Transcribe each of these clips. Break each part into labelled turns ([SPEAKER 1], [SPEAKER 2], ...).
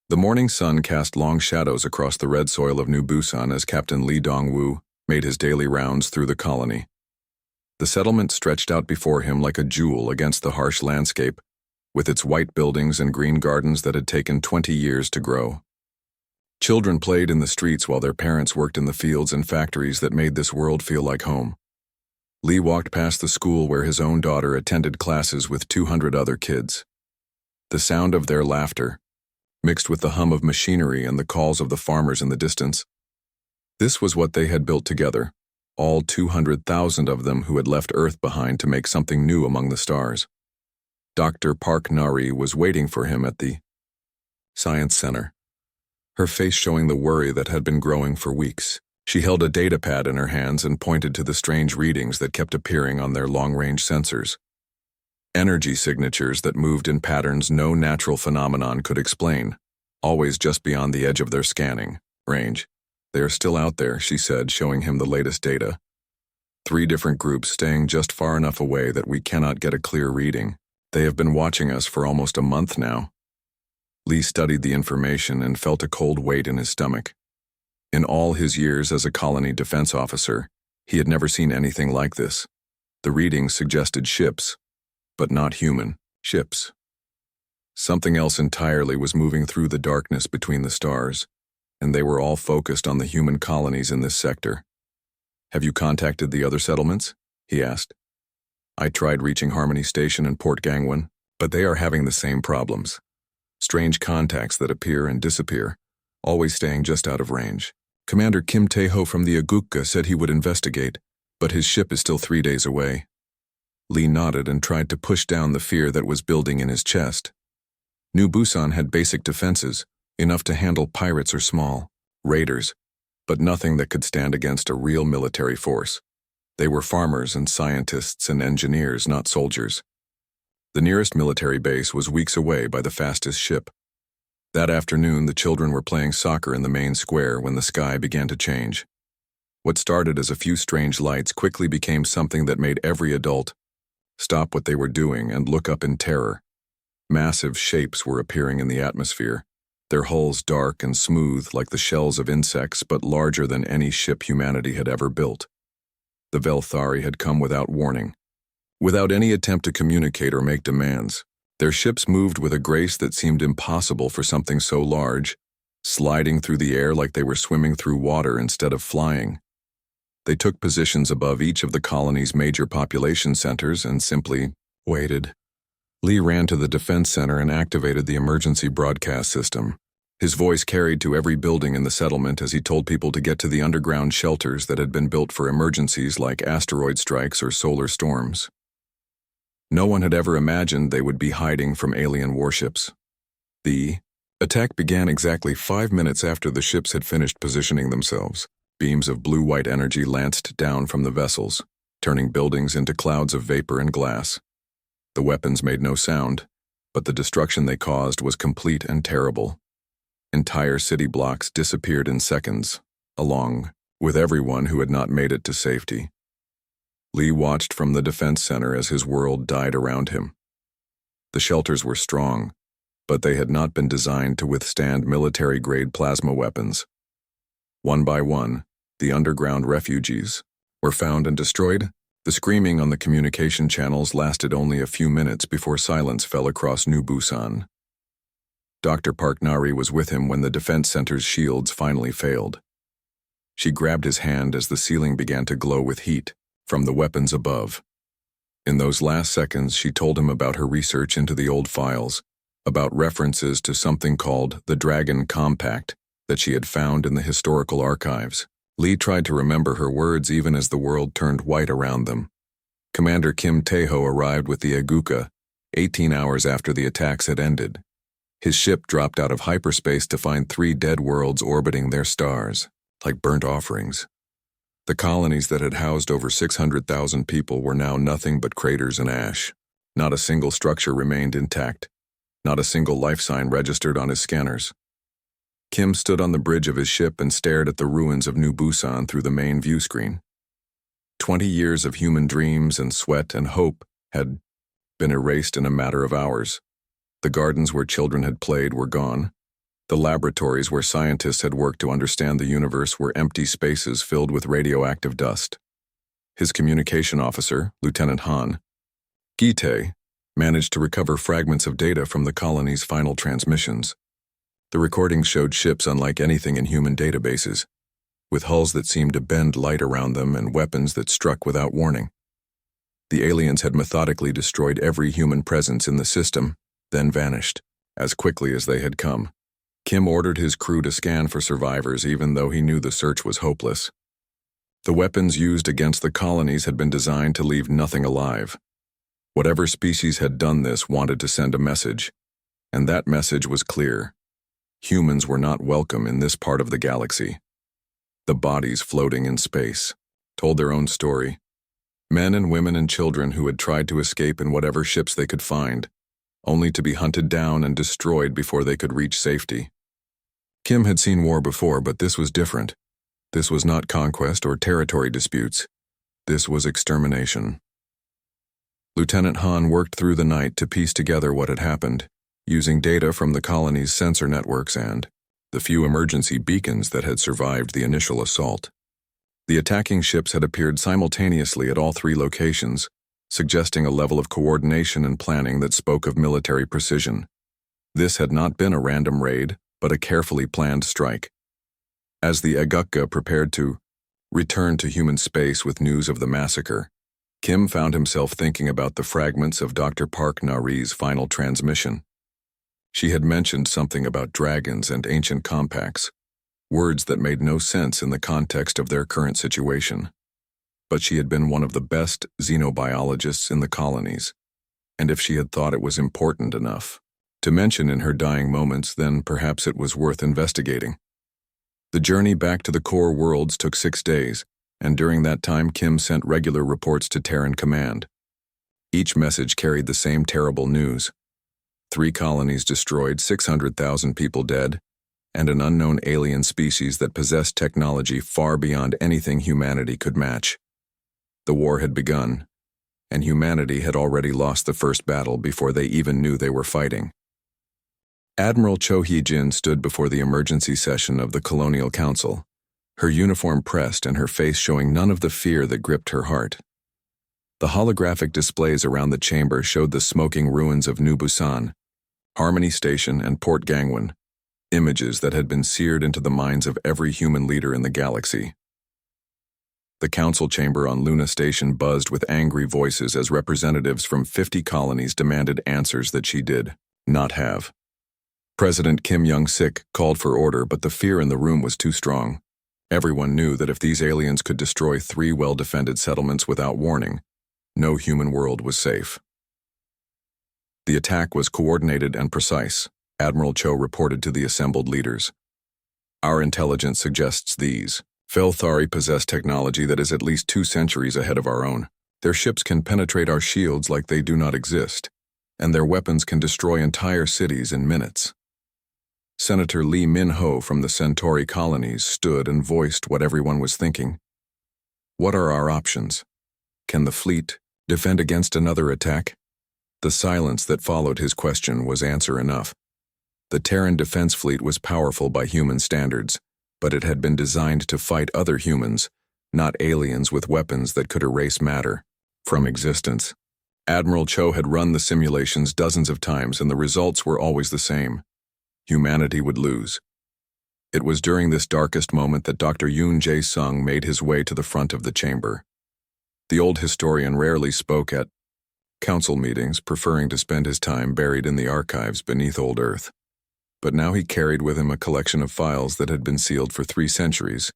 [SPEAKER 1] The morning sun cast long shadows across the red soil of New Busan as Captain Lee Dong-woo made his daily rounds through the colony. The settlement stretched out before him like a jewel against the harsh landscape, with its white buildings and green gardens that had taken 20 years to grow. Children played in the streets while their parents worked in the fields and factories that made this world feel like home. Lee walked past the school where his own daughter attended classes with 200 other kids. The sound of their laughter, mixed with the hum of machinery and the calls of the farmers in the distance. This was what they had built together, all 200,000 of them who had left Earth behind to make something new among the stars. Dr. Park Nari was waiting for him at the Science Center, her face showing the worry that had been growing for weeks. She held a data pad in her hands and pointed to the strange readings that kept appearing on their long-range sensors. Energy signatures that moved in patterns no natural phenomenon could explain, always just beyond the edge of their scanning range. They are still out there, she said, showing him the latest data. 3 different groups staying just far enough away that we cannot get a clear reading. They have been watching us for almost a month now. Lee studied the information and felt a cold weight in his stomach. In all his years as a colony defense officer, he had never seen anything like this. The readings suggested ships, but not human ships. Something else entirely was moving through the darkness between the stars, and they were all focused on the human colonies in this sector. "Have you contacted the other settlements?" he asked. "I tried reaching Harmony Station and Port Gangwon, but they are having the same problems. Strange contacts that appear and disappear, always staying just out of range. Commander Kim Tae-ho from the Aguka said he would investigate, but his ship is still 3 days away." Lee nodded and tried to push down the fear that was building in his chest. New Busan had basic defenses, enough to handle pirates or small raiders, but nothing that could stand against a real military force. They were farmers and scientists and engineers, not soldiers. The nearest military base was weeks away by the fastest ship. That afternoon, the children were playing soccer in the main square when the sky began to change. What started as a few strange lights quickly became something that made every adult stop what they were doing and look up in terror. Massive shapes were appearing in the atmosphere, their hulls dark and smooth like the shells of insects, but larger than any ship humanity had ever built. The Velthari had come without warning. Without any attempt to communicate or make demands, their ships moved with a grace that seemed impossible for something so large, sliding through the air like they were swimming through water instead of flying. They took positions above each of the colony's major population centers and simply waited. Lee ran to the defense center and activated the emergency broadcast system. His voice carried to every building in the settlement as he told people to get to the underground shelters that had been built for emergencies like asteroid strikes or solar storms. No one had ever imagined they would be hiding from alien warships. The attack began exactly 5 minutes after the ships had finished positioning themselves. Beams of blue-white energy lanced down from the vessels, turning buildings into clouds of vapor and glass. The weapons made no sound, but the destruction they caused was complete and terrible. Entire city blocks disappeared in seconds, along with everyone who had not made it to safety. Lee watched from the defense center as his world died around him. The shelters were strong, but they had not been designed to withstand military-grade plasma weapons. One by one, the underground refugees were found and destroyed. The screaming on the communication channels lasted only a few minutes before silence fell across New Busan. Dr. Park Nari was with him when the defense center's shields finally failed. She grabbed his hand as the ceiling began to glow with heat from the weapons above. In those last seconds, she told him about her research into the old files, about references to something called the Dragon Compact that she had found in the historical archives. Lee tried to remember her words even as the world turned white around them. Commander Kim Tae-ho arrived with the Aguka 18 hours after the attacks had ended. His ship dropped out of hyperspace to find 3 dead worlds orbiting their stars, like burnt offerings. The colonies that had housed over 600,000 people were now nothing but craters and ash. Not a single structure remained intact. Not a single life sign registered on his scanners. Kim stood on the bridge of his ship and stared at the ruins of New Busan through the main view screen. 20 years of human dreams and sweat and hope had been erased in a matter of hours. The gardens where children had played were gone. The laboratories where scientists had worked to understand the universe were empty spaces filled with radioactive dust. His communication officer, Lieutenant Han, Gite, managed to recover fragments of data from the colony's final transmissions. The recordings showed ships unlike anything in human databases, with hulls that seemed to bend light around them and weapons that struck without warning. The aliens had methodically destroyed every human presence in the system, then vanished, as quickly as they had come. Kim ordered his crew to scan for survivors even though he knew the search was hopeless. The weapons used against the colonies had been designed to leave nothing alive. Whatever species had done this wanted to send a message, and that message was clear. Humans were not welcome in this part of the galaxy. The bodies floating in space told their own story. Men and women and children who had tried to escape in whatever ships they could find, only to be hunted down and destroyed before they could reach safety. Kim had seen war before, but this was different. This was not conquest or territory disputes. This was extermination. Lieutenant Han worked through the night to piece together what had happened, using data from the colony's sensor networks and the few emergency beacons that had survived the initial assault. The attacking ships had appeared simultaneously at all three locations, suggesting a level of coordination and planning that spoke of military precision. This had not been a random raid, but a carefully planned strike. As the Agukka prepared to return to human space with news of the massacre, Kim found himself thinking about the fragments of Dr. Park Nari's final transmission. She had mentioned something about dragons and ancient compacts, words that made no sense in the context of their current situation. But she had been one of the best xenobiologists in the colonies, and if she had thought it was important enough to mention in her dying moments, then perhaps it was worth investigating. The journey back to the core worlds took 6 days, and during that time Kim sent regular reports to Terran Command. Each message carried the same terrible news. 3 colonies destroyed, 600,000 people dead, and an unknown alien species that possessed technology far beyond anything humanity could match. The war had begun, and humanity had already lost the first battle before they even knew they were fighting. Admiral Cho Hee-jin stood before the emergency session of the Colonial Council, her uniform pressed and her face showing none of the fear that gripped her heart. The holographic displays around the chamber showed the smoking ruins of New Busan, Harmony Station, and Port Gangwon, images that had been seared into the minds of every human leader in the galaxy. The council chamber on Luna Station buzzed with angry voices as representatives from 50 colonies demanded answers that she did not have. President Kim Young-sik called for order, but the fear in the room was too strong. Everyone knew that if these aliens could destroy 3 well-defended settlements without warning, no human world was safe. The attack was coordinated and precise, Admiral Cho reported to the assembled leaders. Our intelligence suggests these Felthari possess technology that is at least 2 centuries ahead of our own. Their ships can penetrate our shields like they do not exist, and their weapons can destroy entire cities in minutes. Senator Lee Min-ho from the Centauri colonies stood and voiced what everyone was thinking. What are our options? Can the fleet defend against another attack? The silence that followed his question was answer enough. The Terran defense fleet was powerful by human standards, but it had been designed to fight other humans, not aliens with weapons that could erase matter from existence. Admiral Cho had run the simulations dozens of times, and the results were always the same. Humanity would lose. It was during this darkest moment that Dr. Yoon Jae-sung made his way to the front of the chamber. The old historian rarely spoke at council meetings, preferring to spend his time buried in the archives beneath old Earth. But now he carried with him a collection of files that had been sealed for 3 centuries,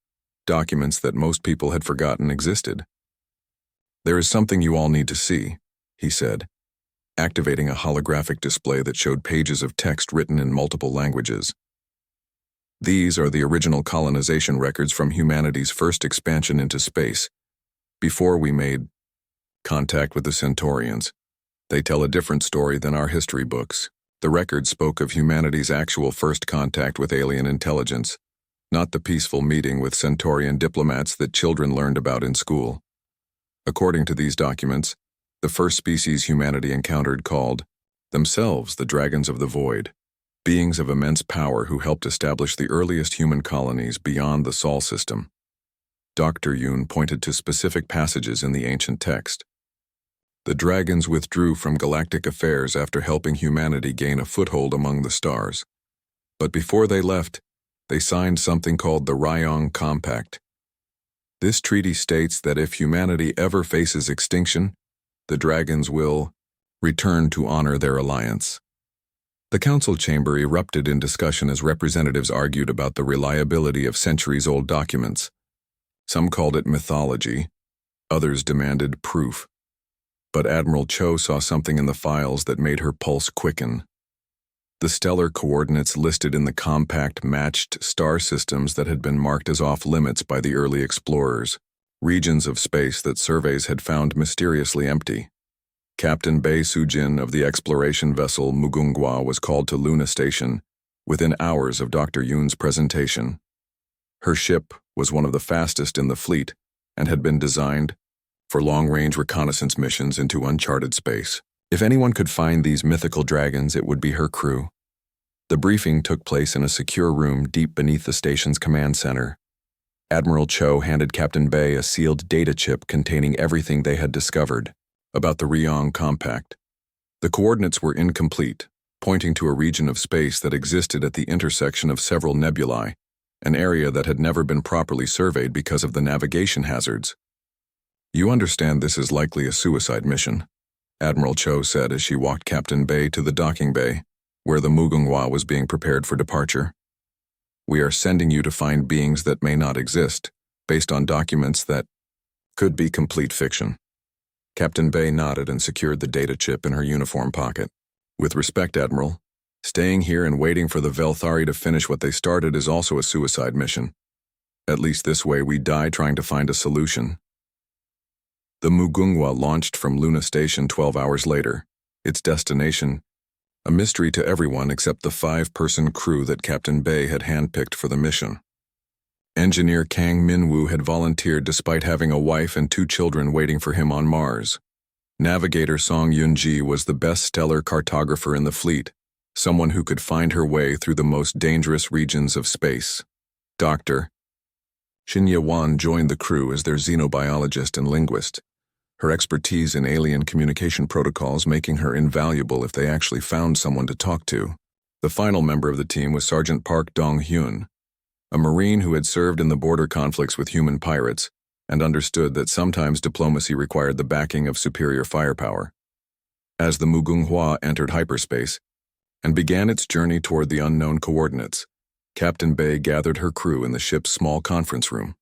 [SPEAKER 1] documents that most people had forgotten existed. "There is something you all need to see," he said, activating a holographic display that showed pages of text written in multiple languages. These are the original colonization records from humanity's first expansion into space, before we made contact with the Centaurians. They tell a different story than our history books. The records spoke of humanity's actual first contact with alien intelligence, not the peaceful meeting with Centaurian diplomats that children learned about in school. According to these documents, the first species humanity encountered called themselves the Dragons of the Void. beings of immense power who helped establish the earliest human colonies beyond the Sol system. Dr. Yoon pointed to specific passages in the ancient text. The dragons withdrew from galactic affairs after helping humanity gain a foothold among the stars. But before they left, they signed something called the Ryong Compact. This treaty states that if humanity ever faces extinction, the dragons will return to honor their alliance. The council chamber erupted in discussion as representatives argued about the reliability of centuries-old documents. Some called it mythology, others demanded proof. But Admiral Cho saw something in the files that made her pulse quicken. The stellar coordinates listed in the compact matched star systems that had been marked as off-limits by the early explorers, regions of space that surveys had found mysteriously empty. Captain Bae Soo-jin of the exploration vessel Mugunghwa was called to Luna Station within hours of Dr. Yoon's presentation. Her ship was one of the fastest in the fleet and had been designed for long-range reconnaissance missions into uncharted space. If anyone could find these mythical dragons, it would be her crew. The briefing took place in a secure room deep beneath the station's command center. Admiral Cho handed Captain Bae a sealed data chip containing everything they had discovered about the Ryong Compact. The coordinates were incomplete, pointing to a region of space that existed at the intersection of several nebulae, an area that had never been properly surveyed because of the navigation hazards. "You understand this is likely a suicide mission," Admiral Cho said as she walked Captain Bae to the docking bay, where the Mugunghwa was being prepared for departure. "We are sending you to find beings that may not exist, based on documents that could be complete fiction." Captain Bae nodded and secured the data chip in her uniform pocket. "With respect, Admiral, staying here and waiting for the Velthari to finish what they started is also a suicide mission. At least this way we die trying to find a solution." The Mugunghwa launched from Luna Station 12 hours later, its destination a mystery to everyone except the 5-person crew that Captain Bae had handpicked for the mission. Engineer Kang Min-woo had volunteered despite having a wife and 2 children waiting for him on Mars. Navigator Song Yoon-ji was the best stellar cartographer in the fleet, someone who could find her way through the most dangerous regions of space. Dr. Shin Ye-won joined the crew as their xenobiologist and linguist, her expertise in alien communication protocols making her invaluable if they actually found someone to talk to. The final member of the team was Sergeant Park Dong-hyun, a Marine who had served in the border conflicts with human pirates and understood that sometimes diplomacy required the backing of superior firepower. As the Mugunghwa entered hyperspace and began its journey toward the unknown coordinates, Captain Bae gathered her crew in the ship's small conference room.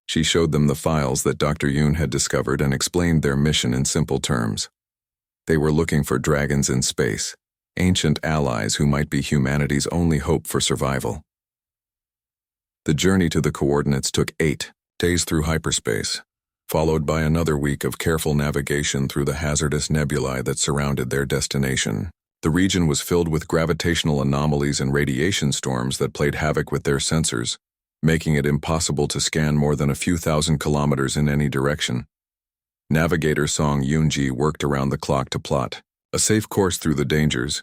[SPEAKER 1] She showed them the files that Dr. Yoon had discovered and explained their mission in simple terms. They were looking for dragons in space, ancient allies who might be humanity's only hope for survival. The journey to the coordinates took 8 days through hyperspace, followed by another week of careful navigation through the hazardous nebulae that surrounded their destination. The region was filled with gravitational anomalies and radiation storms that played havoc with their sensors, making it impossible to scan more than a few thousand kilometers in any direction. Navigator Song Yoon-ji worked around the clock to plot a safe course through the dangers,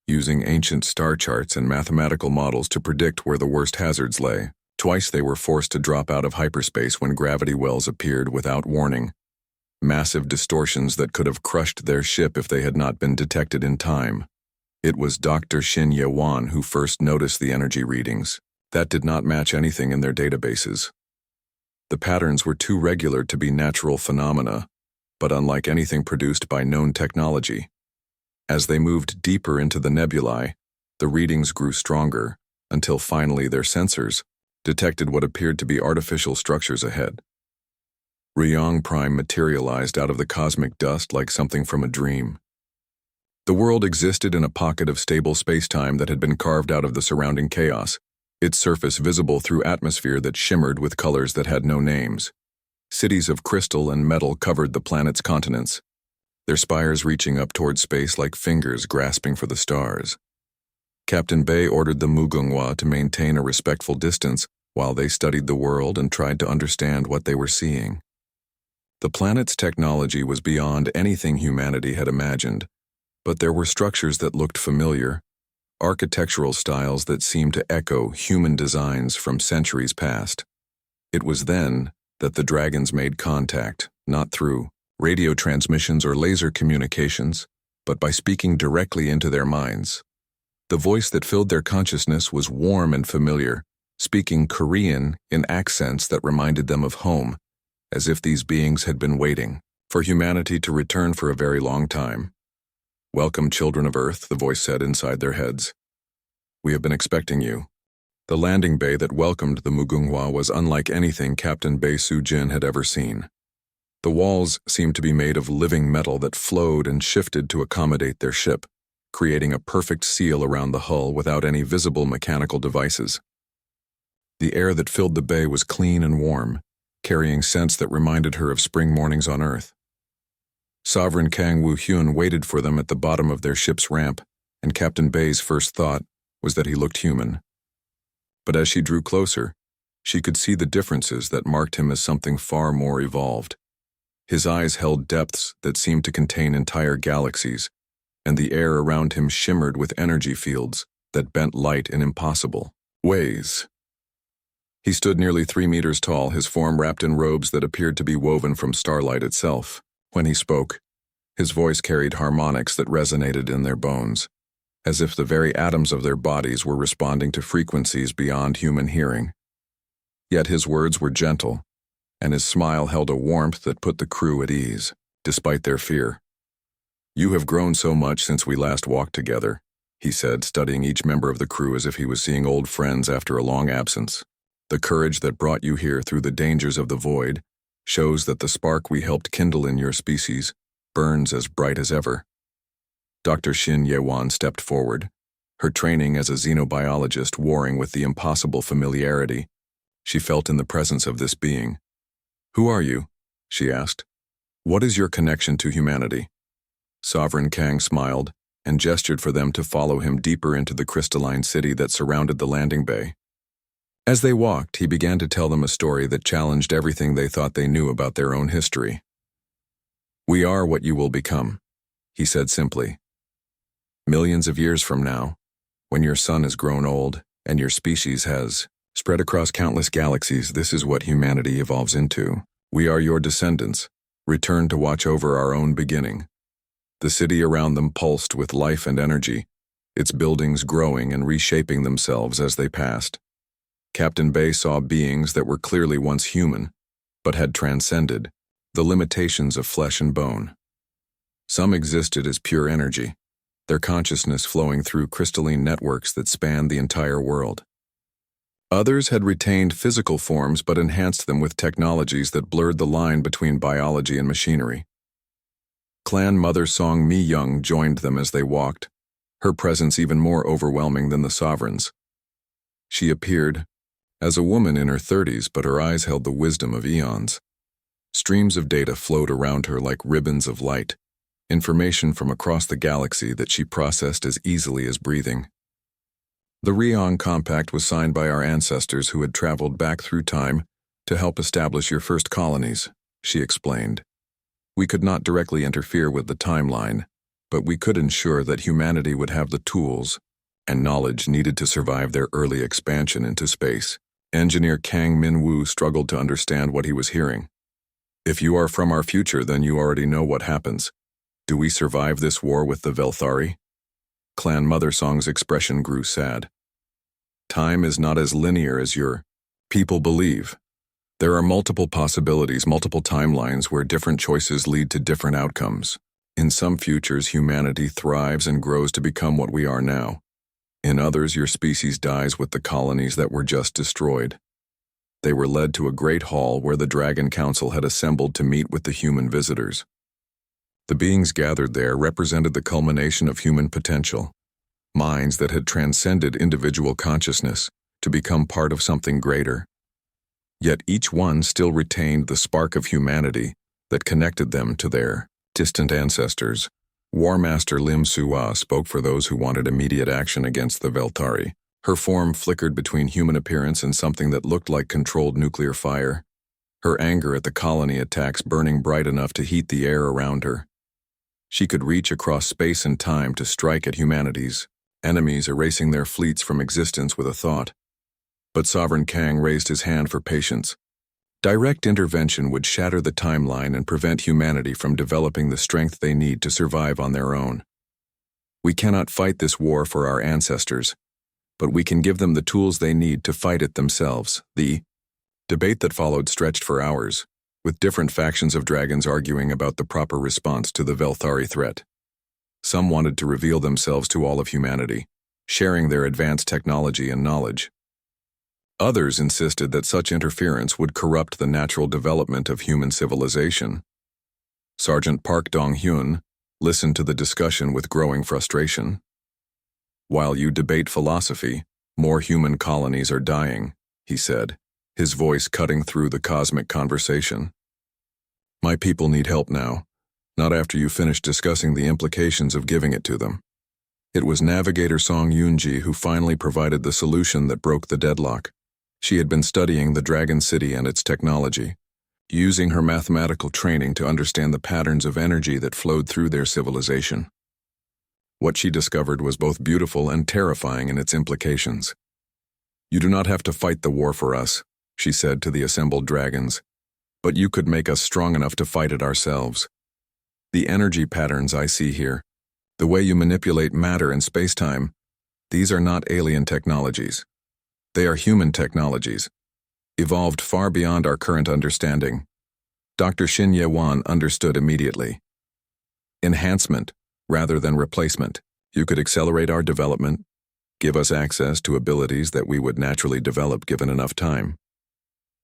[SPEAKER 1] using ancient star charts and mathematical models to predict where the worst hazards lay. Twice they were forced to drop out of hyperspace when gravity wells appeared without warning, massive distortions that could have crushed their ship if they had not been detected in time. It was Dr. Shin Ye-won who first noticed the energy readings. That did not match anything in their databases. The patterns were too regular to be natural phenomena, but unlike anything produced by known technology. As they moved deeper into the nebulae, the readings grew stronger, until finally their sensors detected what appeared to be artificial structures ahead. Ryong Prime materialized out of the cosmic dust like something from a dream. The world existed in a pocket of stable space-time that had been carved out of the surrounding chaos, its surface visible through atmosphere that shimmered with colors that had no names. Cities of crystal and metal covered the planet's continents, their spires reaching up toward space like fingers grasping for the stars. Captain Bae ordered the Mugunghwa to maintain a respectful distance while they studied the world and tried to understand what they were seeing. The planet's technology was beyond anything humanity had imagined, but there were structures that looked familiar, architectural styles that seemed to echo human designs from centuries past. It was then that the dragons made contact, not through radio transmissions or laser communications, but by speaking directly into their minds. The voice that filled their consciousness was warm and familiar, speaking Korean in accents that reminded them of home, as if these beings had been waiting for humanity to return for a very long time. "Welcome, children of Earth," the voice said inside their heads. "We have been expecting you." The landing bay that welcomed the Mugunghwa was unlike anything Captain Bae Soo-jin had ever seen. The walls seemed to be made of living metal that flowed and shifted to accommodate their ship, creating a perfect seal around the hull without any visible mechanical devices. The air that filled the bay was clean and warm, carrying scents that reminded her of spring mornings on Earth. Sovereign Kang Woo-hyun waited for them at the bottom of their ship's ramp, and Captain Bae's first thought was that he looked human. But as she drew closer, she could see the differences that marked him as something far more evolved. His eyes held depths that seemed to contain entire galaxies, and the air around him shimmered with energy fields that bent light in impossible ways. He stood nearly 3 meters tall, his form wrapped in robes that appeared to be woven from starlight itself. When he spoke, his voice carried harmonics that resonated in their bones, as if the very atoms of their bodies were responding to frequencies beyond human hearing. Yet his words were gentle, and his smile held a warmth that put the crew at ease, despite their fear. "You have grown so much since we last walked together," he said, studying each member of the crew as if he was seeing old friends after a long absence. "The courage that brought you here through the dangers of the void shows that the spark we helped kindle in your species burns as bright as ever." Dr. Shin Ye-won stepped forward, her training as a xenobiologist warring with the impossible familiarity she felt in the presence of this being. "Who are you?" she asked. "What is your connection to humanity?" Sovereign Kang smiled and gestured for them to follow him deeper into the crystalline city that surrounded the landing bay. As they walked, he began to tell them a story that challenged everything they thought they knew about their own history. "We are what you will become," he said simply. "Millions of years from now, when your sun has grown old and your species has spread across countless galaxies, this is what humanity evolves into. We are your descendants, returned to watch over our own beginning." The city around them pulsed with life and energy, its buildings growing and reshaping themselves as they passed. Captain Bae saw beings that were clearly once human, but had transcended the limitations of flesh and bone. Some existed as pure energy, their consciousness flowing through crystalline networks that spanned the entire world. Others had retained physical forms but enhanced them with technologies that blurred the line between biology and machinery. Clan Mother Song Mi-young joined them as they walked, her presence even more overwhelming than the sovereigns. She appeared as a woman in her 30s, but her eyes held the wisdom of eons. Streams of data flowed around her like ribbons of light, information from across the galaxy that she processed as easily as breathing. "The Rion Compact was signed by our ancestors who had traveled back through time to help establish your first colonies," she explained. "We could not directly interfere with the timeline, but we could ensure that humanity would have the tools and knowledge needed to survive their early expansion into space." Engineer Kang Min-woo struggled to understand what he was hearing. "If you are from our future, then you already know what happens. Do we survive this war with the Velthari?" Clan Mother Song's expression grew sad. "Time is not as linear as your people believe. There are multiple possibilities, multiple timelines where different choices lead to different outcomes. In some futures, humanity thrives and grows to become what we are now. In others, your species dies with the colonies that were just destroyed." They were led to a great hall where the Dragon Council had assembled to meet with the human visitors. The beings gathered there represented the culmination of human potential, minds that had transcended individual consciousness to become part of something greater. Yet each one still retained the spark of humanity that connected them to their distant ancestors. War Master Lim Sua spoke for those who wanted immediate action against the Velthari. Her form flickered between human appearance and something that looked like controlled nuclear fire, her anger at the colony attacks burning bright enough to heat the air around her. She could reach across space and time to strike at humanity's enemies erasing their fleets from existence with a thought. But Sovereign Kang raised his hand for patience. Direct intervention would shatter the timeline and prevent humanity from developing the strength they need to survive on their own. We cannot fight this war for our ancestors, but we can give them the tools they need to fight it themselves. The debate that followed stretched for hours, with different factions of dragons arguing about the proper response to the Velthari threat. Some wanted to reveal themselves to all of humanity, sharing their advanced technology and knowledge. Others insisted that such interference would corrupt the natural development of human civilization. Sergeant Park Dong-hyun listened to the discussion with growing frustration. "While you debate philosophy, more human colonies are dying," he said, his voice cutting through the cosmic conversation. "My people need help now, not after you finish discussing the implications of giving it to them." It was Navigator Song Yoonji who finally provided the solution that broke the deadlock. She had been studying the Dragon City and its technology, using her mathematical training to understand the patterns of energy that flowed through their civilization. What she discovered was both beautiful and terrifying in its implications. "You do not have to fight the war for us," she said to the assembled dragons, "but you could make us strong enough to fight it ourselves. The energy patterns I see here, the way you manipulate matter and space-time, these are not alien technologies. They are human technologies, evolved far beyond our current understanding." Dr. Shin Ye-wan understood immediately. Enhancement, rather than replacement. You could accelerate our development, give us access to abilities that we would naturally develop given enough time.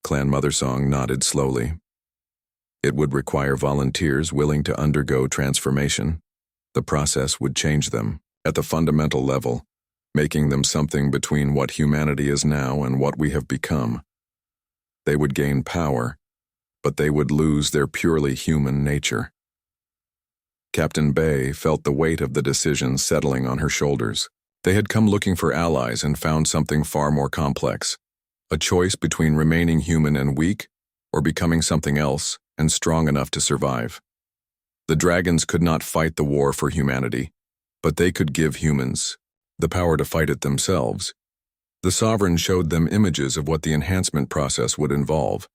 [SPEAKER 1] Clan Mothersong nodded slowly. It would require volunteers willing to undergo transformation. The process would change them, at the fundamental level, making them something between what humanity is now and what we have become. They would gain power, but they would lose their purely human nature. Captain Bay felt the weight of the decision settling on her shoulders. They had come looking for allies and found something far more complex. A choice between remaining human and weak, or becoming something else and strong enough to survive. The dragons could not fight the war for humanity, but they could give humans the power to fight it themselves. The Sovereign showed them images of what the enhancement process would involve.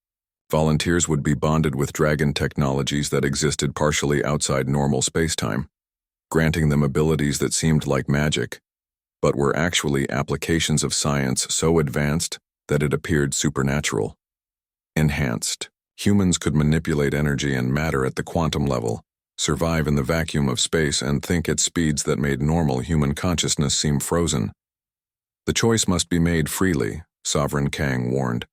[SPEAKER 1] Volunteers would be bonded with dragon technologies that existed partially outside normal spacetime, granting them abilities that seemed like magic, but were actually applications of science so advanced that it appeared supernatural. Enhanced. Humans could manipulate energy and matter at the quantum level, survive in the vacuum of space, and think at speeds that made normal human consciousness seem frozen. The choice must be made freely, Sovereign Kang warned.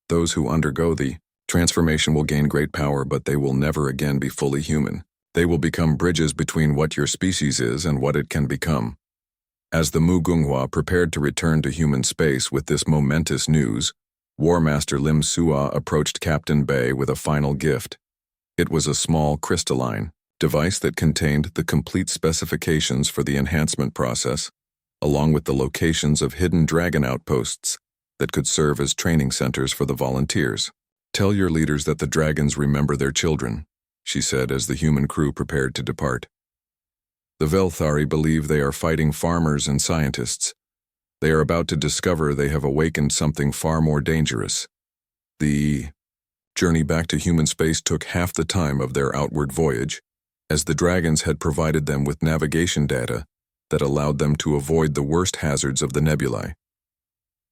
[SPEAKER 1] Those who undergo the transformation will gain great power, but they will never again be fully human. They will become bridges between what your species is and what it can become. As the Mugunghwa prepared to return to human space with this momentous news, War Master Lim Sua approached Captain Bay with a final gift. It was a small crystalline device that contained the complete specifications for the enhancement process, along with the locations of hidden dragon outposts that could serve as training centers for the volunteers. "Tell your leaders that the dragons remember their children," she said as the human crew prepared to depart. "The Velthari believe they are fighting farmers and scientists. They are about to discover they have awakened something far more dangerous. The journey back to human space took half the time of their outward voyage, as the dragons had provided them with navigation data that allowed them to avoid the worst hazards of the nebulae.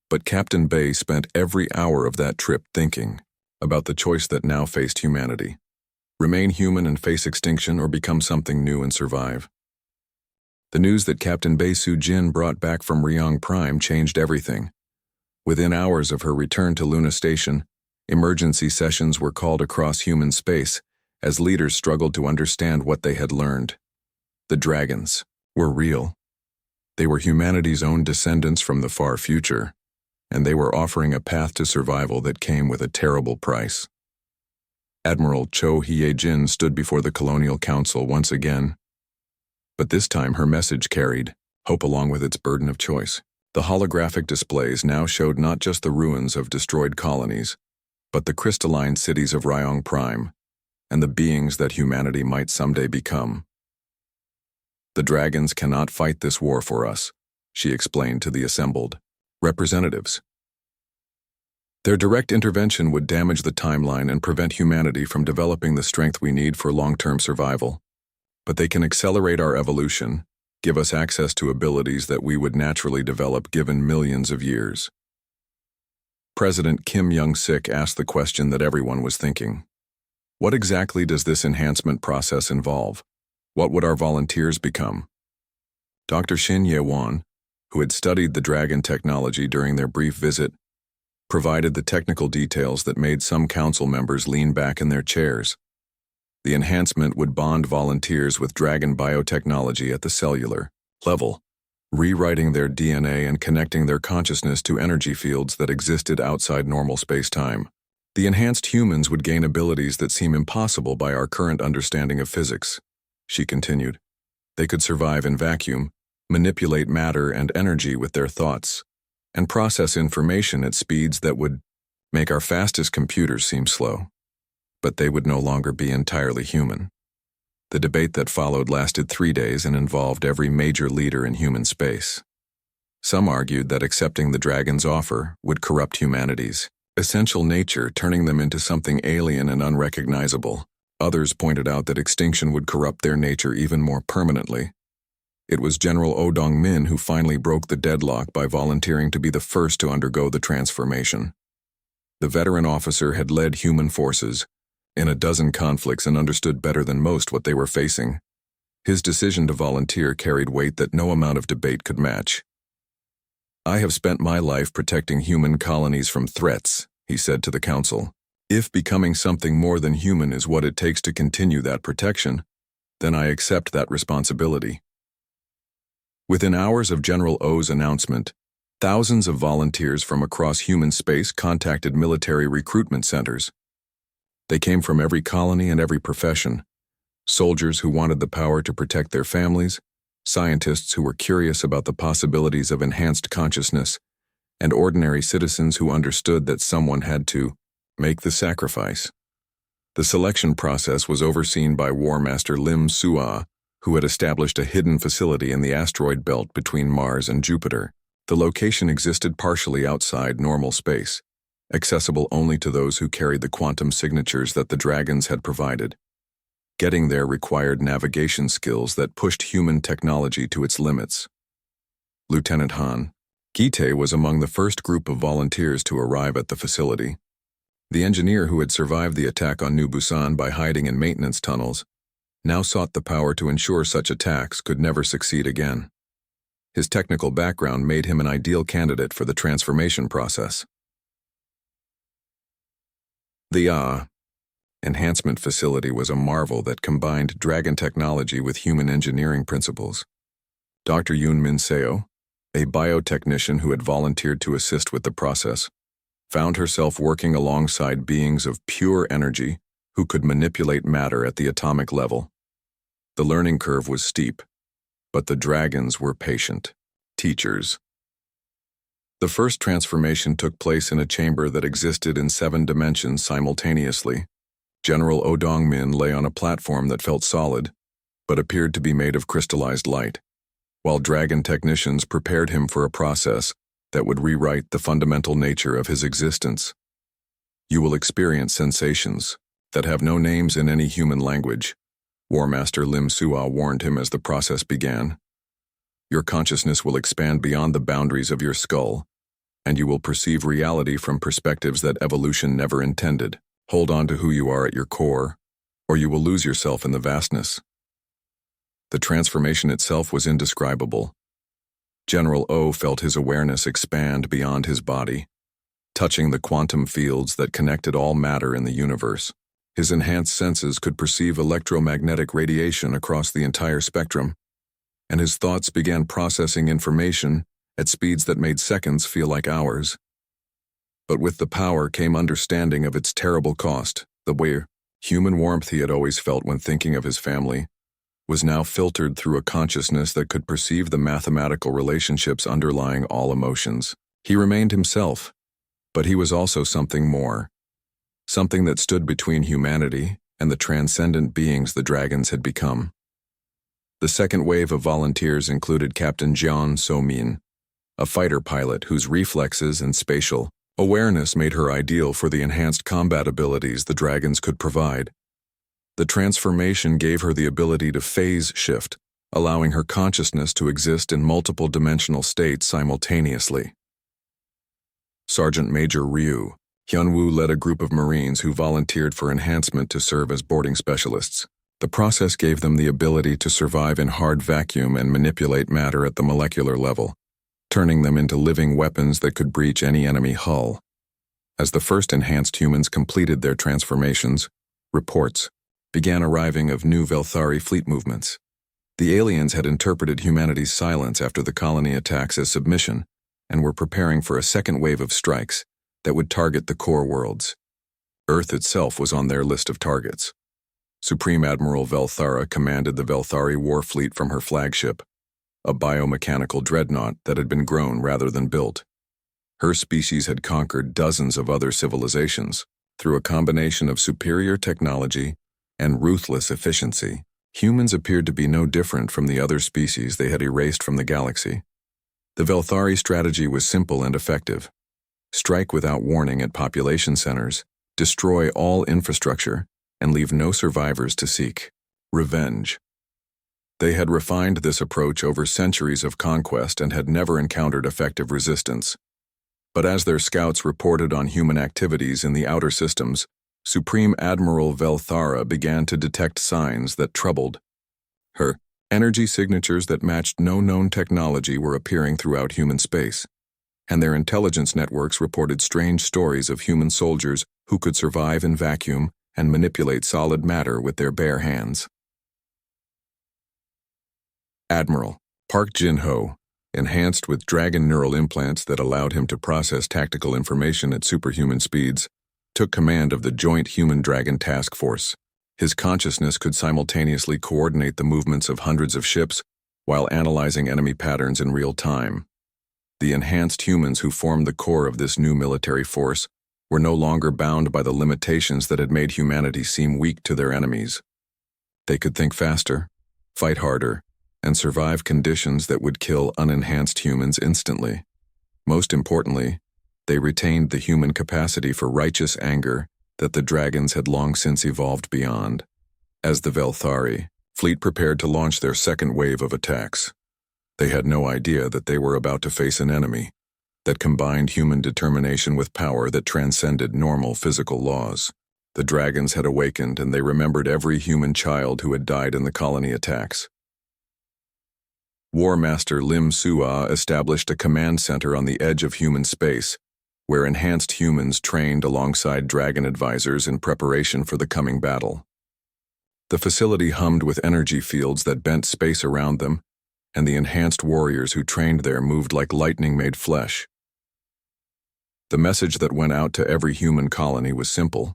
[SPEAKER 1] But Captain Bay spent every hour of that trip thinking about the choice that now faced humanity. Remain human and face extinction, or become something new and survive. The news that Captain Bae Soo-jin brought back from Ryong Prime changed everything. Within hours of her return to Luna Station, emergency sessions were called across human space as leaders struggled to understand what they had learned. The dragons were real. They were humanity's own descendants from the far future, and they were offering a path to survival that came with a terrible price. Admiral Cho Hye-jin stood before the Colonial Council once again, but this time her message carried hope along with its burden of choice. The holographic displays now showed not just the ruins of destroyed colonies, but the crystalline cities of Ryong Prime, and the beings that humanity might someday become. "The dragons cannot fight this war for us," she explained to the assembled representatives. Their direct intervention would damage the timeline and prevent humanity from developing the strength we need for long-term survival. But they can accelerate our evolution, give us access to abilities that we would naturally develop given millions of years. President Kim Young-sik asked the question that everyone was thinking. What exactly does this enhancement process involve? What would our volunteers become? Dr. Shin Ye-won, who had studied the dragon technology during their brief visit, provided the technical details that made some council members lean back in their chairs. The enhancement would bond volunteers with dragon biotechnology at the cellular level, rewriting their DNA and connecting their consciousness to energy fields that existed outside normal space-time. The enhanced humans would gain abilities that seem impossible by our current understanding of physics, she continued. They could survive in vacuum, manipulate matter and energy with their thoughts, and process information at speeds that would make our fastest computers seem slow. But they would no longer be entirely human. The debate that followed lasted 3 days and involved every major leader in human space. Some argued that accepting the dragon's offer would corrupt humanity's essential nature, turning them into something alien and unrecognizable. Others pointed out that extinction would corrupt their nature even more permanently. It was General Oh Dong-min who finally broke the deadlock by volunteering to be the first to undergo the transformation. The veteran officer had led human forces in a dozen conflicts and understood better than most what they were facing. His decision to volunteer carried weight that no amount of debate could match. I have spent my life protecting human colonies from threats, he said to the council. If becoming something more than human is what it takes to continue that protection, then I accept that responsibility. Within hours of General Oh's announcement, thousands of volunteers from across human space contacted military recruitment centers. They came from every colony and every profession: soldiers who wanted the power to protect their families, scientists who were curious about the possibilities of enhanced consciousness, and ordinary citizens who understood that someone had to make the sacrifice. The selection process was overseen by War Master Lim Sua, who had established a hidden facility in the asteroid belt between Mars and Jupiter. The location existed partially outside normal space, accessible only to those who carried the quantum signatures that the dragons had provided. Getting there required navigation skills that pushed human technology to its limits. Lieutenant Han Gite was among the first group of volunteers to arrive at the facility. The engineer who had survived the attack on New Busan by hiding in maintenance tunnels now sought the power to ensure such attacks could never succeed again. His technical background made him an ideal candidate for the transformation process. The enhancement facility was a marvel that combined dragon technology with human engineering principles. Dr. Yoon Min Seo, a biotechnician who had volunteered to assist with the process, found herself working alongside beings of pure energy who could manipulate matter at the atomic level. The learning curve was steep, but the dragons were patient teachers. The first transformation took place in a chamber that existed in 7 dimensions simultaneously. General Oh Dong-min lay on a platform that felt solid, but appeared to be made of crystallized light, while dragon technicians prepared him for a process that would rewrite the fundamental nature of his existence. You will experience sensations that have no names in any human language, War Master Lim Sua warned him as the process began. Your consciousness will expand beyond the boundaries of your skull, and you will perceive reality from perspectives that evolution never intended. Hold on to who you are at your core, or you will lose yourself in the vastness. The transformation itself was indescribable. General Oh felt his awareness expand beyond his body, touching the quantum fields that connected all matter in the universe. His enhanced senses could perceive electromagnetic radiation across the entire spectrum, and his thoughts began processing information at speeds that made seconds feel like hours. But with the power came understanding of its terrible cost. The human warmth he had always felt when thinking of his family was now filtered through a consciousness that could perceive the mathematical relationships underlying all emotions. He remained himself, but he was also something more, something that stood between humanity and the transcendent beings the dragons had become. The second wave of volunteers included Captain Jeon So-min, a fighter pilot whose reflexes and spatial awareness made her ideal for the enhanced combat abilities the dragons could provide. The transformation gave her the ability to phase shift, allowing her consciousness to exist in multiple dimensional states simultaneously. Sergeant Major Ryu Hyunwoo led a group of Marines who volunteered for enhancement to serve as boarding specialists. The process gave them the ability to survive in hard vacuum and manipulate matter at the molecular level, turning them into living weapons that could breach any enemy hull. As the first enhanced humans completed their transformations, reports began arriving of new Velthari fleet movements. The aliens had interpreted humanity's silence after the colony attacks as submission and were preparing for a second wave of strikes that would target the core worlds. Earth itself was on their list of targets. Supreme Admiral Velthara commanded the Velthari war fleet from her flagship, a biomechanical dreadnought that had been grown rather than built. Her species had conquered dozens of other civilizations through a combination of superior technology and ruthless efficiency. Humans appeared to be no different from the other species they had erased from the galaxy. The Velthari strategy was simple and effective. Strike without warning at population centers, destroy all infrastructure, and leave no survivors to seek revenge. They had refined this approach over centuries of conquest and had never encountered effective resistance. But as their scouts reported on human activities in the outer systems, Supreme Admiral Velthara began to detect signs that troubled her. Energy signatures that matched no known technology were appearing throughout human space, and their intelligence networks reported strange stories of human soldiers who could survive in vacuum and manipulate solid matter with their bare hands. Admiral Park Jin-ho, enhanced with dragon neural implants that allowed him to process tactical information at superhuman speeds, took command of the Joint Human-Dragon Task Force. His consciousness could simultaneously coordinate the movements of hundreds of ships while analyzing enemy patterns in real time. The enhanced humans who formed the core of this new military force were no longer bound by the limitations that had made humanity seem weak to their enemies. They could think faster, fight harder, and survive conditions that would kill unenhanced humans instantly. Most importantly, they retained the human capacity for righteous anger that the dragons had long since evolved beyond. As the Velthari fleet prepared to launch their second wave of attacks, they had no idea that they were about to face an enemy that combined human determination with power that transcended normal physical laws. The dragons had awakened, and they remembered every human child who had died in the colony attacks. War Master Lim Sua established a command center on the edge of human space, where enhanced humans trained alongside dragon advisors in preparation for the coming battle. The facility hummed with energy fields that bent space around them, and the enhanced warriors who trained there moved like lightning-made flesh. The message that went out to every human colony was simple.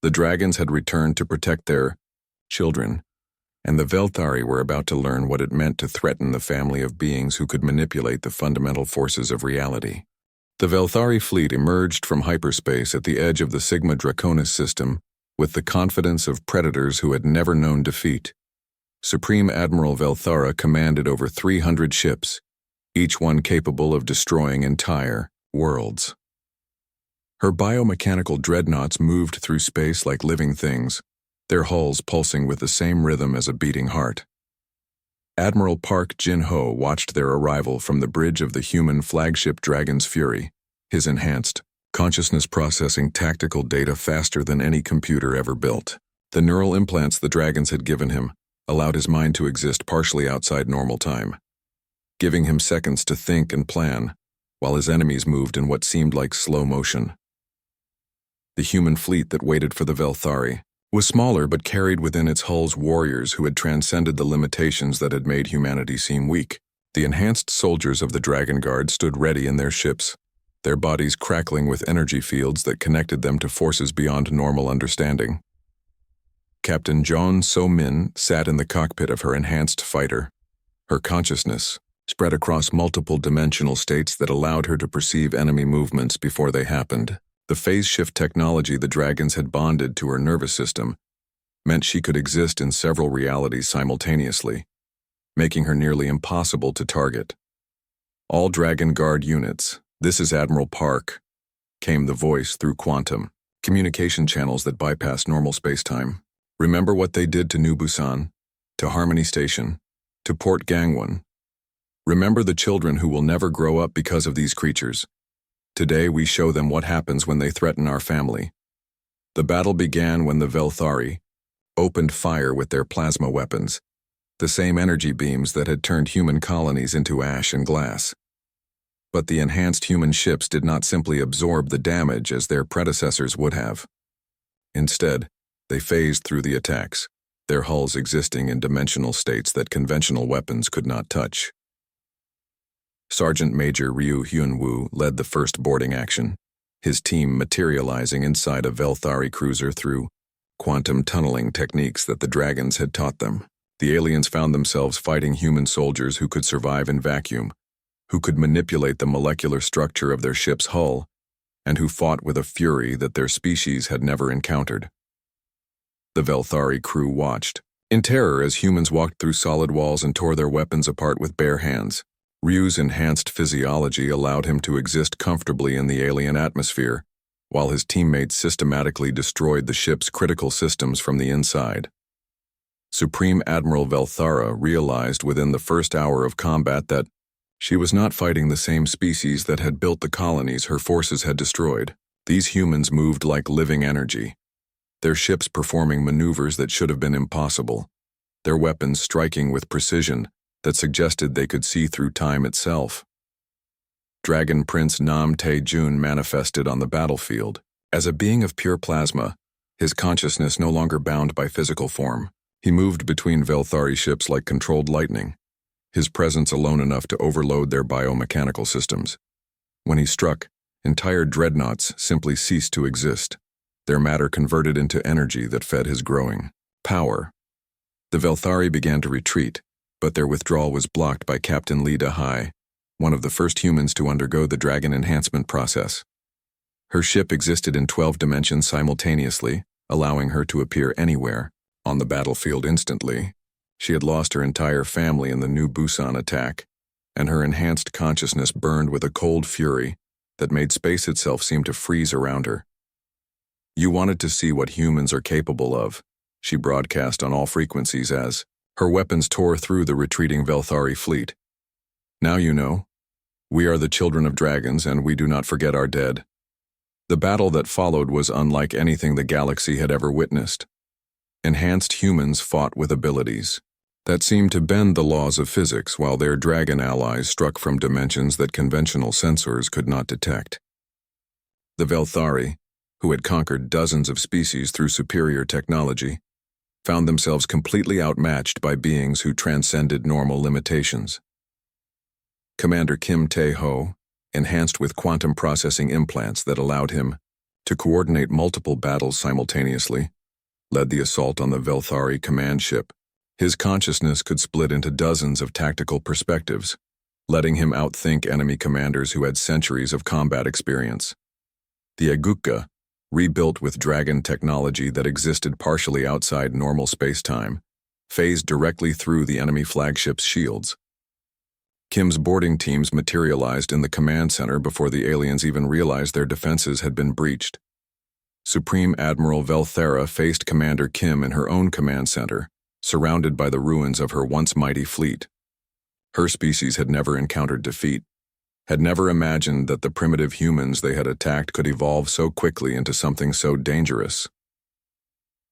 [SPEAKER 1] The dragons had returned to protect their children, and the Velthari were about to learn what it meant to threaten the family of beings who could manipulate the fundamental forces of reality. The Velthari fleet emerged from hyperspace at the edge of the Sigma Draconis system with the confidence of predators who had never known defeat. Supreme Admiral Velthara commanded over 300 ships, each one capable of destroying entire worlds. Her biomechanical dreadnoughts moved through space like living things, their hulls pulsing with the same rhythm as a beating heart. Admiral Park Jin-ho watched their arrival from the bridge of the human flagship Dragon's Fury, his enhanced consciousness processing tactical data faster than any computer ever built. The neural implants the dragons had given him allowed his mind to exist partially outside normal time, giving him seconds to think and plan, while his enemies moved in what seemed like slow motion. The human fleet that waited for the Velthari was smaller but carried within its hulls warriors who had transcended the limitations that had made humanity seem weak. The enhanced soldiers of the Dragon Guard stood ready in their ships, their bodies crackling with energy fields that connected them to forces beyond normal understanding. Captain Jeon So-min sat in the cockpit of her enhanced fighter, her consciousness spread across multiple dimensional states that allowed her to perceive enemy movements before they happened. The phase shift technology the dragons had bonded to her nervous system meant she could exist in several realities simultaneously, making her nearly impossible to target. All Dragon Guard units, this is Admiral Park, came the voice through quantum communication channels that bypass normal spacetime. Remember what they did to New Busan, to Harmony Station, to Port Gangwon. Remember the children who will never grow up because of these creatures. Today we show them what happens when they threaten our family. The battle began when the Velthari opened fire with their plasma weapons, the same energy beams that had turned human colonies into ash and glass. But the enhanced human ships did not simply absorb the damage as their predecessors would have. Instead, they phased through the attacks, their hulls existing in dimensional states that conventional weapons could not touch. Sergeant Major Ryu Hyun-woo led the first boarding action, his team materializing inside a Velthari cruiser through quantum tunneling techniques that the Dragons had taught them. The aliens found themselves fighting human soldiers who could survive in vacuum, who could manipulate the molecular structure of their ship's hull, and who fought with a fury that their species had never encountered. The Velthari crew watched, in terror as humans walked through solid walls and tore their weapons apart with bare hands. Ryu's enhanced physiology allowed him to exist comfortably in the alien atmosphere, while his teammates systematically destroyed the ship's critical systems from the inside. Supreme Admiral Velthara realized within the first hour of combat that she was not fighting the same species that had built the colonies her forces had destroyed. These humans moved like living energy, their ships performing maneuvers that should have been impossible, their weapons striking with precision that suggested they could see through time itself. Dragon Prince Nam Tae-jun manifested on the battlefield. As a being of pure plasma, his consciousness no longer bound by physical form, he moved between Velthari ships like controlled lightning, his presence alone enough to overload their biomechanical systems. When he struck, entire dreadnoughts simply ceased to exist, their matter converted into energy that fed his growing power. The Velthari began to retreat, but their withdrawal was blocked by Captain Lee Da-hai, one of the first humans to undergo the Dragon enhancement process. Her ship existed in 12 dimensions simultaneously, allowing her to appear anywhere, on the battlefield instantly. She had lost her entire family in the New Busan attack, and her enhanced consciousness burned with a cold fury that made space itself seem to freeze around her. "You wanted to see what humans are capable of," she broadcast on all frequencies as her weapons tore through the retreating Velthari fleet. "Now you know. We are the children of dragons, and we do not forget our dead." The battle that followed was unlike anything the galaxy had ever witnessed. Enhanced humans fought with abilities that seemed to bend the laws of physics, while their dragon allies struck from dimensions that conventional sensors could not detect. The Velthari, who had conquered dozens of species through superior technology, found themselves completely outmatched by beings who transcended normal limitations. Commander Kim Tae-ho, enhanced with quantum processing implants that allowed him to coordinate multiple battles simultaneously, led the assault on the Velthari command ship. His consciousness could split into dozens of tactical perspectives, letting him outthink enemy commanders who had centuries of combat experience. The Agukka, rebuilt with dragon technology that existed partially outside normal spacetime, phased directly through the enemy flagship's shields. Kim's boarding teams materialized in the command center before the aliens even realized their defenses had been breached. Supreme Admiral Velthara faced Commander Kim in her own command center, surrounded by the ruins of her once mighty fleet. Her species had never encountered defeat, had never imagined that the primitive humans they had attacked could evolve so quickly into something so dangerous.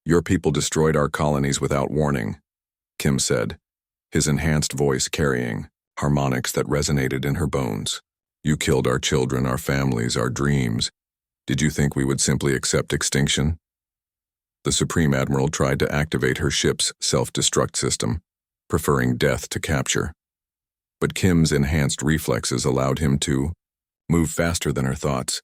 [SPEAKER 1] "Your people destroyed our colonies without warning," Kim said, his enhanced voice carrying harmonics that resonated in her bones. "You killed our children, our families, our dreams. Did you think we would simply accept extinction?" The Supreme Admiral tried to activate her ship's self-destruct system, preferring death to capture. But Kim's enhanced reflexes allowed him to move faster than her thoughts,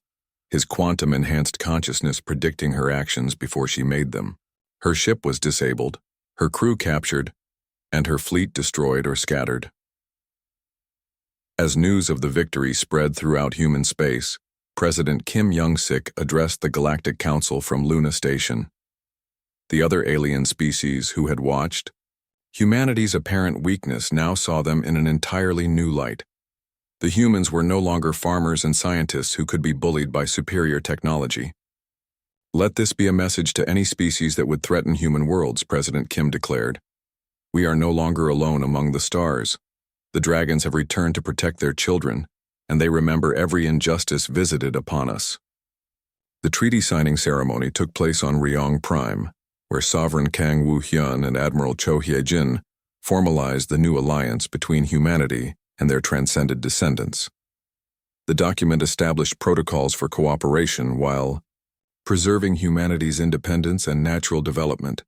[SPEAKER 1] his quantum-enhanced consciousness predicting her actions before she made them. Her ship was disabled, her crew captured, and her fleet destroyed or scattered. As news of the victory spread throughout human space, President Kim Young-sik addressed the Galactic Council from Luna Station. The other alien species who had watched humanity's apparent weakness now saw them in an entirely new light. The humans were no longer farmers and scientists who could be bullied by superior technology. Let this be a message to any species that would threaten human worlds, President Kim declared. We are no longer alone among the stars. The dragons have returned to protect their children, and they remember every injustice visited upon us. The treaty signing ceremony took place on Ryong Prime, where Sovereign Kang Woo-hyun and Admiral Cho Hye-jin formalized the new alliance between humanity and their transcended descendants. The document established protocols for cooperation while preserving humanity's independence and natural development.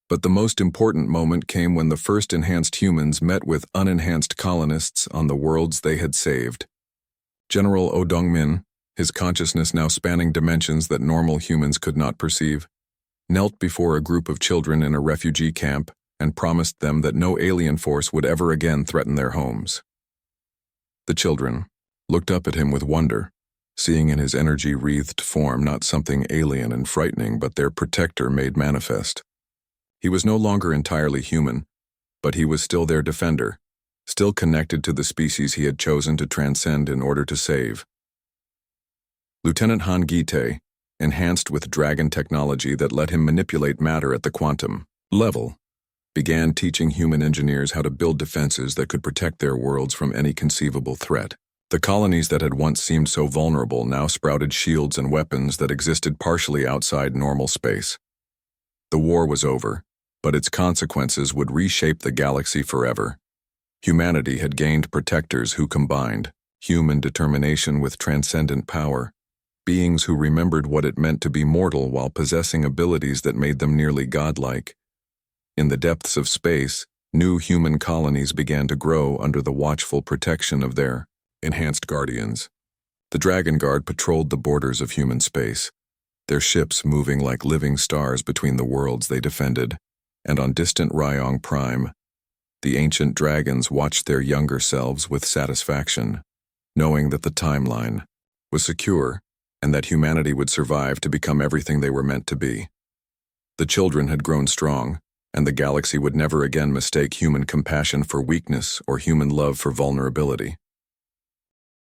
[SPEAKER 1] But the most important moment came when the first enhanced humans met with unenhanced colonists on the worlds they had saved. General Oh Dong-min, his consciousness now spanning dimensions that normal humans could not perceive, knelt before a group of children in a refugee camp and promised them that no alien force would ever again threaten their homes. The children looked up at him with wonder, seeing in his energy-wreathed form not something alien and frightening but their protector made manifest. He was no longer entirely human, but he was still their defender, still connected to the species he had chosen to transcend in order to save. Lieutenant Han Gi-tae, enhanced with dragon technology that let him manipulate matter at the quantum level, began teaching human engineers how to build defenses that could protect their worlds from any conceivable threat. The colonies that had once seemed so vulnerable now sprouted shields and weapons that existed partially outside normal space. The war was over, but its consequences would reshape the galaxy forever. Humanity had gained protectors who combined human determination with transcendent power, beings who remembered what it meant to be mortal while possessing abilities that made them nearly godlike. In the depths of space, new human colonies began to grow under the watchful protection of their enhanced guardians. The Dragon Guard patrolled the borders of human space, their ships moving like living stars between the worlds they defended, and on distant Ryong Prime, the ancient dragons watched their younger selves with satisfaction, knowing that the timeline was secure and that humanity would survive to become everything they were meant to be. The children had grown strong, and the galaxy would never again mistake human compassion for weakness or human love for vulnerability.